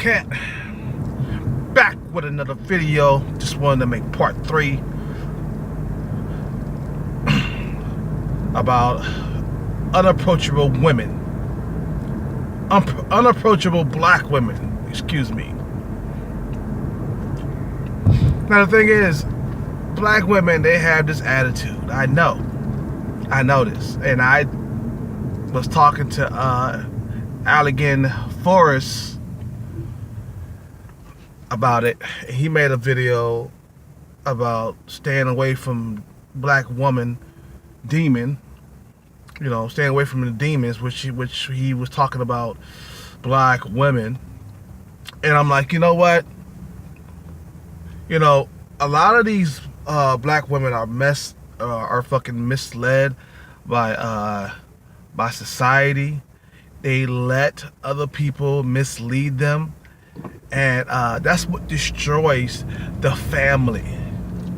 Cat, back with another video. Just wanted to make part 3 about unapproachable women, unapproachable black women, excuse me. Now the thing is, black women, they have this attitude. I know this, and I was talking to Allegan Forrest about it. He made a video about staying away from black woman demon, you know, staying away from the demons, which he was talking about black women. And I'm like, you know what, you know, a lot of these black women are fucking misled by society. They let other people mislead them, and that's what destroys the family,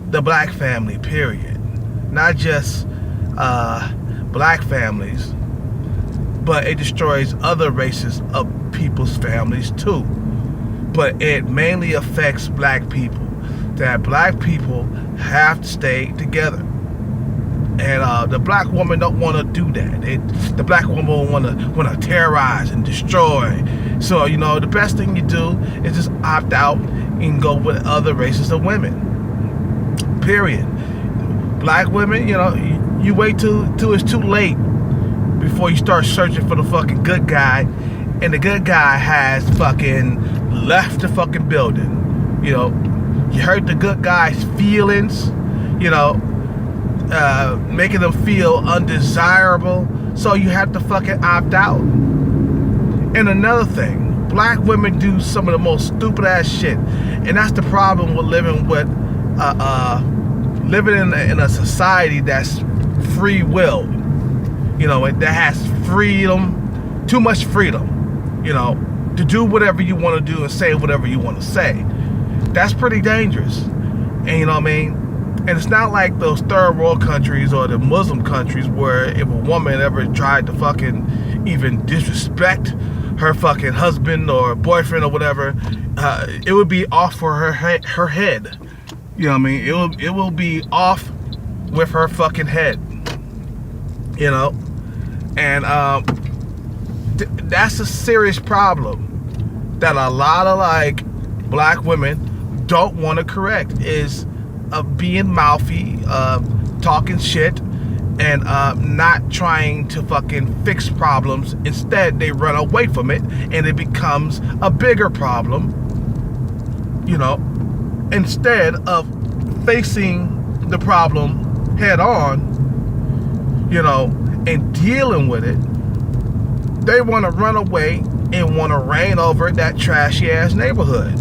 the black family, period. Not just black families, but it destroys other races of people's families too. But it mainly affects black people, that black people have to stay together. And the black woman don't want to do that. The black woman want to terrorize and destroy. So, you know, the best thing you do is just opt out and go with other races of women. Period. Black women, you know, you wait till it's too late before you start searching for the fucking good guy, and the good guy has fucking left the fucking building. You know, you hurt the good guy's feelings, you know, making them feel undesirable, so you have to fucking opt out. And another thing, black women do some of the most stupid ass shit, and that's the problem with living in a society that's free will, you know, that has freedom, too much freedom, you know, to do whatever you want to do and say whatever you want to say. That's pretty dangerous. And you know what I mean? And it's not like those third world countries or the Muslim countries where if a woman ever tried to fucking even disrespect her fucking husband or boyfriend or whatever, it would be off for her head. You know what I mean? It will be off with her fucking head. You know? And that's a serious problem that a lot of like black women don't want to correct, is being mouthy, talking shit, and not trying to fucking fix problems. Instead, they run away from it, and it becomes a bigger problem, you know. Instead of facing the problem head on, you know, and dealing with it, they want to run away and want to reign over that trashy ass neighborhood,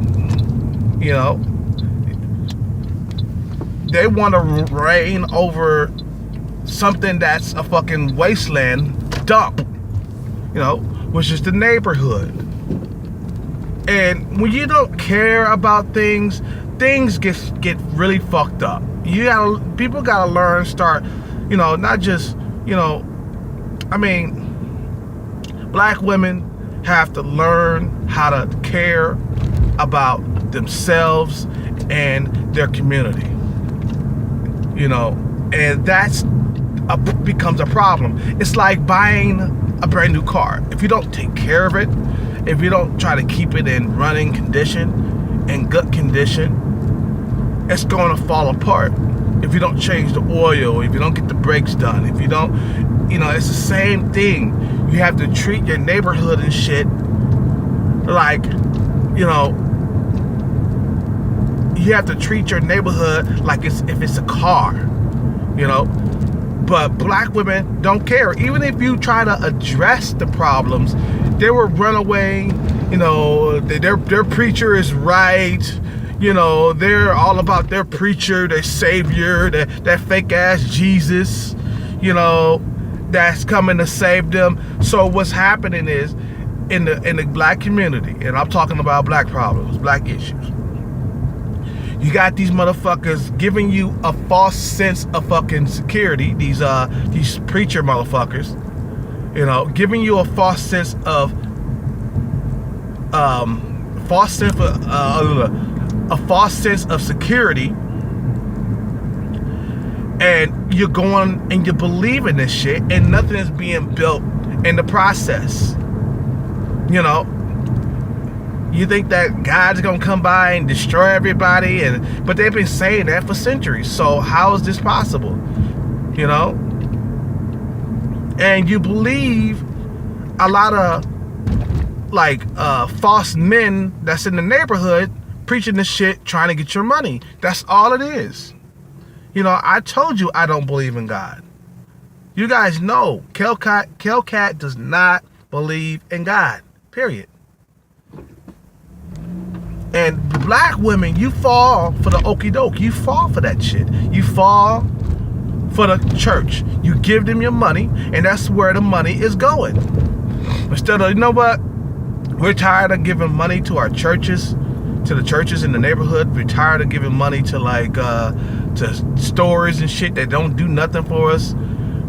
you know. They want to reign over something that's a fucking wasteland dump, you know, which is the neighborhood. And when you don't care about things get really fucked up. People gotta learn, start, you know, not just, you know, I mean, black women have to learn how to care about themselves and their community. You know, and that's becomes a problem. It's like buying a brand new car. If you don't take care of it, if you don't try to keep it in running condition, in good condition, it's going to fall apart. If you don't change the oil, if you don't get the brakes done, if you don't, you know, it's the same thing. You have to treat your neighborhood and shit like, you know, you have to treat your neighborhood like if it's a car, you know. But black women don't care. Even if you try to address the problems, they will run away. You know, their preacher is right. You know, they're all about their preacher, their savior, that fake ass Jesus, you know, that's coming to save them. So what's happening is, in the black community, and I'm talking about black problems, black issues, you got these motherfuckers giving you a false sense of fucking security. These preacher motherfuckers, you know, giving you a false sense of a false sense of security, and you're going and you're believing this shit, and nothing is being built in the process. You know, you think that God's gonna come by and destroy everybody, but they've been saying that for centuries. So how is this possible? You know, and you believe a lot of false men that's in the neighborhood preaching this shit, trying to get your money. That's all it is. You know, I told you I don't believe in God. You guys know Kelcat does not believe in God. Period. And black women, you fall for the okie doke. You fall for that shit. You fall for the church. You give them your money, and that's where the money is going. Instead of, you know what? We're tired of giving money to our churches, to the churches in the neighborhood. We're tired of giving money to to stores and shit that don't do nothing for us.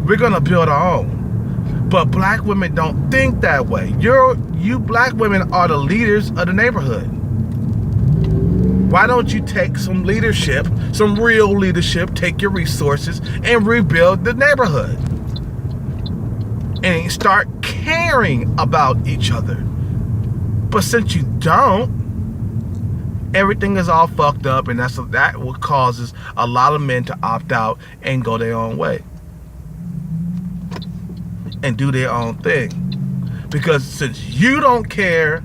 We're gonna build our own. But black women don't think that way. You black women are the leaders of the neighborhood. Why don't you take some leadership, some real leadership, take your resources and rebuild the neighborhood? And start caring about each other. But since you don't, everything is all fucked up, and that what causes a lot of men to opt out and go their own way and do their own thing. Because since you don't care,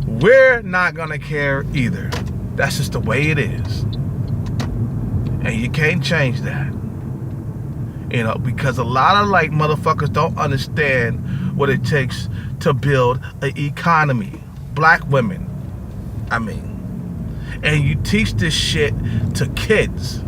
we're not gonna care either. That's just the way it is, and you can't change that. You know, because a lot of motherfuckers don't understand what it takes to build an economy. Black women, I mean. And you teach this shit to kids.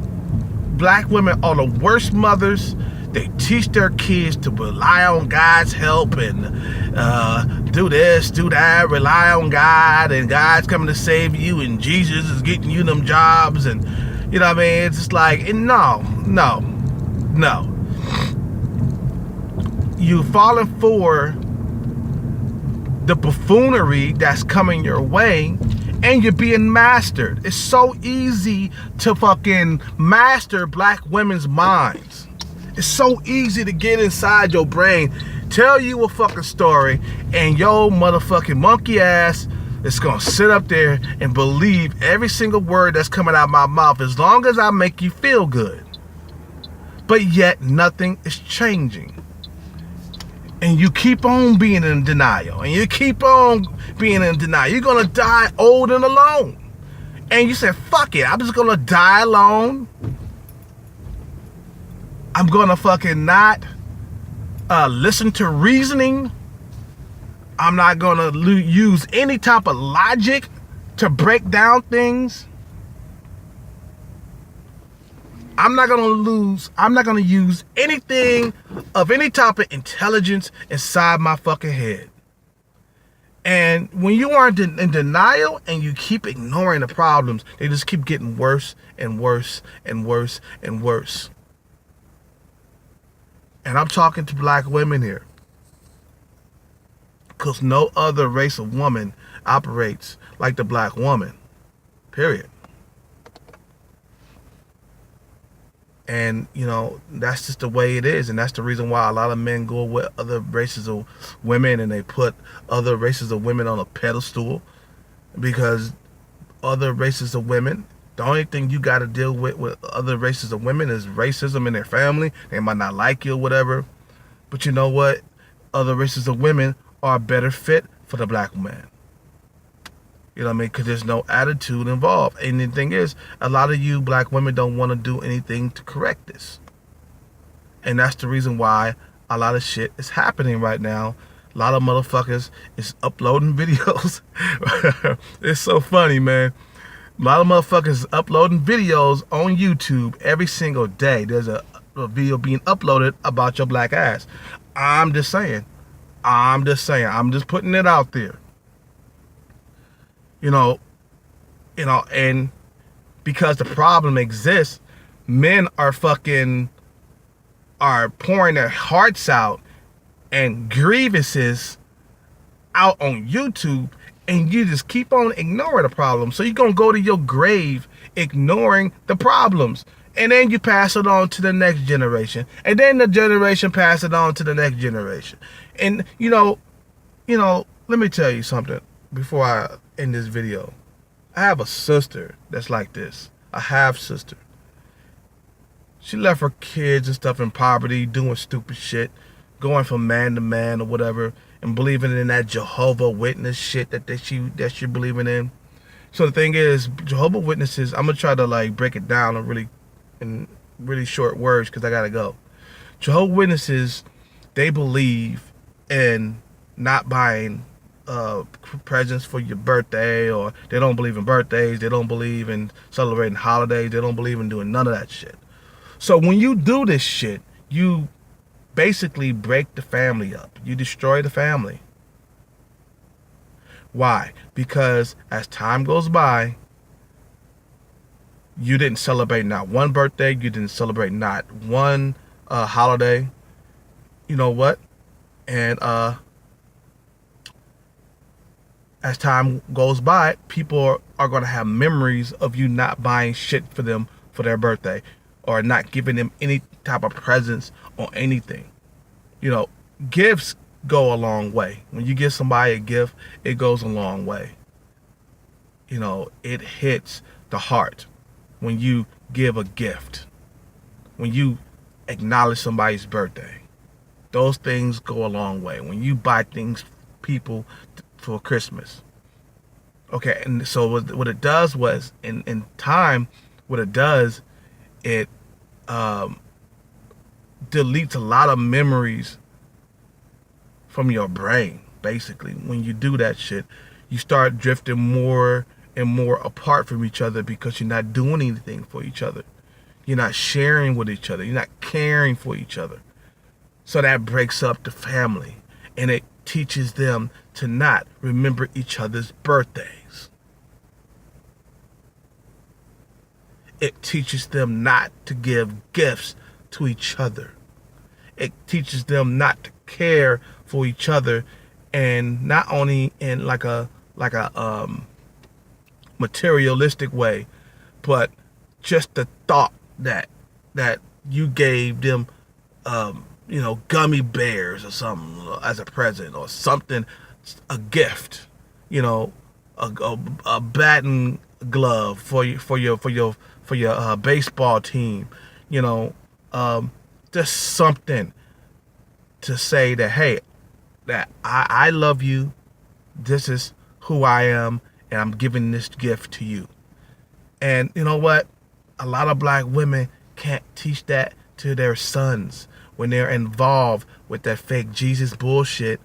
Black women are the worst mothers. They teach their kids to rely on God's help and do this, do that, rely on God, and God's coming to save you, and Jesus is getting you them jobs, and you know what I mean? It's just no. You falling for the buffoonery that's coming your way, and you're being mastered. It's so easy to fucking master black women's minds. It's so easy to get inside your brain, tell you a fucking story, and your motherfucking monkey ass is gonna sit up there and believe every single word that's coming out of my mouth as long as I make you feel good. But yet nothing is changing. And you keep on being in denial. And you keep on being in denial. You're going to die old and alone. And you say, fuck it. I'm just going to die alone. I'm going to fucking not listen to reasoning. I'm not going to use any type of logic to break down things. I'm not going to use anything of any type of intelligence inside my fucking head. And when you are in denial and you keep ignoring the problems, they just keep getting worse and worse and worse and worse. And I'm talking to black women here, because no other race of woman operates like the black woman. Period. And, you know, that's just the way it is. And that's the reason why a lot of men go with other races of women, and they put other races of women on a pedestal, because other races of women, the only thing you got to deal with other races of women is racism in their family. They might not like you or whatever. But you know what? Other races of women are a better fit for the black man. You know what I mean? Because there's no attitude involved. And the thing is, a lot of you black women don't want to do anything to correct this. And that's the reason why a lot of shit is happening right now. A lot of motherfuckers is uploading videos. It's so funny, man. A lot of motherfuckers uploading videos on YouTube every single day. There's a video being uploaded about your black ass. I'm just saying. I'm just putting it out there. You know, and because the problem exists, men are pouring their hearts out and grievances out on YouTube, and you just keep on ignoring the problem. So you're going to go to your grave ignoring the problems. And then you pass it on to the next generation. And then the generation pass it on to the next generation. And, let me tell you something before I end this video. I have a sister that's like this. A half sister. She left her kids and stuff in poverty, doing stupid shit, going from man to man or whatever, and believing in that Jehovah Witness shit that she believing in. So the thing is, Jehovah Witnesses, I'm gonna try to like break it down in really short words because I gotta go. Jehovah Witnesses, they believe in not buying presents for your birthday, or they don't believe in birthdays, they don't believe in celebrating holidays, they don't believe in doing none of that shit. So when you do this shit, you basically break the family up. You destroy the family. Why? Because as time goes by, you didn't celebrate not one birthday, you didn't celebrate not one holiday. You know what? And as time goes by, people are going to have memories of you not buying shit for them for their birthday, or not giving them any type of presents or anything. Gifts go a long way. When you give somebody a gift, it goes a long way. It hits the heart when you give a gift, when you acknowledge somebody's birthday. Those things go a long way. When you buy things people for Christmas. Okay, and so what it does was, in time, what it does, it deletes a lot of memories from your brain. Basically, when you do that shit, you start drifting more and more apart from each other because you're not doing anything for each other. You're not sharing with each other. You're not caring for each other. So that breaks up the family, and it teaches them to not remember each other's birthdays. It teaches them not to give gifts to each other. It teaches them not to care for each other, and not only in like a materialistic way, but just the thought that you gave them gummy bears or something as a present, or something, a gift, a batting glove for your baseball team, just something to say that, hey, that I love you, this is who I am, and I'm giving this gift to you. And you know what? A lot of black women can't teach that to their sons when they're involved with that fake Jesus bullshit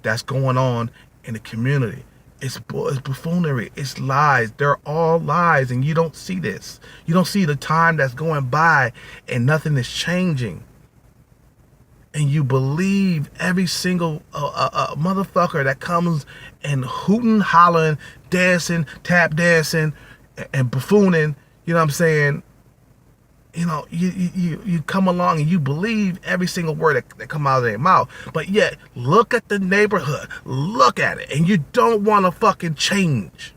that's going on in the community. It's buffoonery. It's lies. They're all lies, and you don't see this. You don't see the time that's going by and nothing is changing. And you believe every single motherfucker that comes and hooting, hollering, dancing, tap dancing, and buffooning. You know what I'm saying? You come along and you believe every single word that come out of their mouth. But yet, look at the neighborhood. Look at it. And you don't want to fucking change.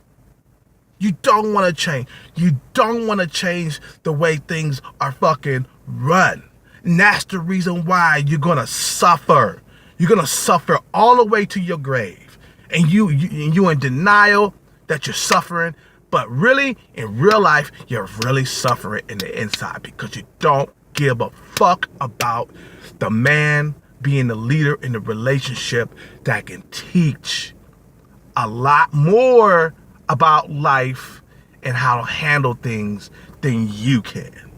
You don't want to change. You don't want to change the way things are fucking run. And that's the reason why you're going to suffer. You're going to suffer all the way to your grave. And you're in denial that you're suffering. But really, in real life, you're really suffering in the inside because you don't give a fuck about the man being the leader in the relationship that can teach a lot more about life and how to handle things than you can.